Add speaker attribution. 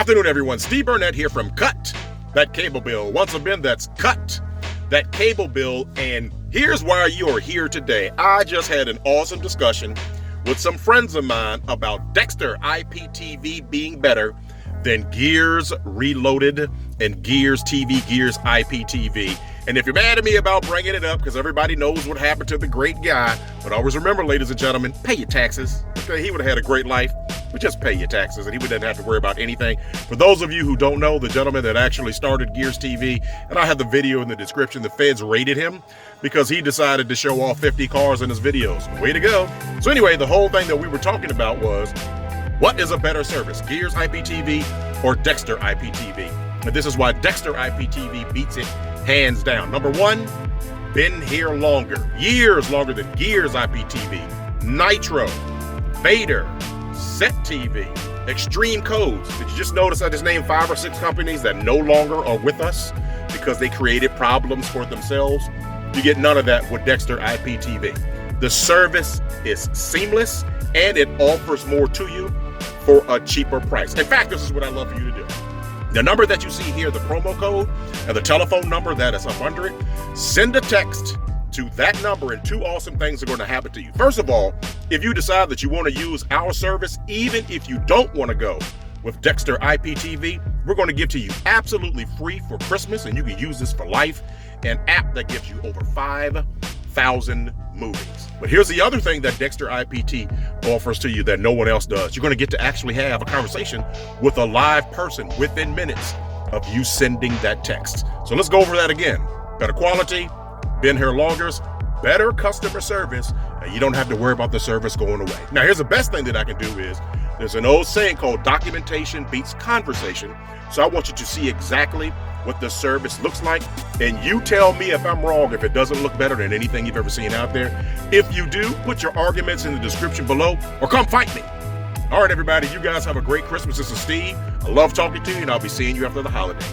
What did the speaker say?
Speaker 1: afternoon, everyone. Steve Burnett here from Cut That Cable Bill. Once again, that's Cut That Cable Bill. And here's why you are here today. I just had an awesome discussion with some friends of mine about Dexter Iptv being better than Gears Reloaded and Gears TV, Gears Iptv. And if you're mad at me about bringing it up, because everybody knows what happened to the great guy, but always remember, ladies and gentlemen, pay your taxes. Okay, he would have had a great life, but just pay your taxes, and he wouldn't have to worry about anything. For those of you who don't know, the gentleman that actually started Gears TV, and I have the video in the description, the feds raided him because he decided to show off 50 cars in his videos. Way to go. So anyway, the whole thing that we were talking about was, what is a better service, Gears Iptv or Dexter Iptv? And this is why Dexter Iptv beats it hands down. Number one, been here longer, years longer than Gears Iptv, Nitro, Vader, Set TV, Extreme Codes. Did you just notice I just named 5 or 6 companies that no longer are with us because they created problems for themselves? You get none of that with Dexter Iptv. The service is seamless and it offers more to you for a cheaper price. In fact, this is what I love for you to do. The number that you see here, the promo code, and the telephone number that is up under it, send a text to that number and 2 awesome things are going to happen to you. First of all, if you decide that you want to use our service, even if you don't want to go with Dexter Iptv, we're going to give to you absolutely free for Christmas, and you can use this for life, an app that gives you over 5,000 movies. But here's the other thing that Dexter Iptv offers to you that no one else does. You're going to get to actually have a conversation with a live person within minutes of you sending that text. So let's go over that again. Better quality, been here longer, better customer service, and you don't have to worry about the service going away. Now, here's the best thing that I can do is, there's an old saying called documentation beats conversation. So I want you to see exactly what the service looks like, and you tell me if I'm wrong, if it doesn't look better than anything you've ever seen out there. If you do, put your arguments in the description below, or come fight me. All right, everybody, you guys have a great Christmas. This is Steve. I love talking to you, and I'll be seeing you after the holidays.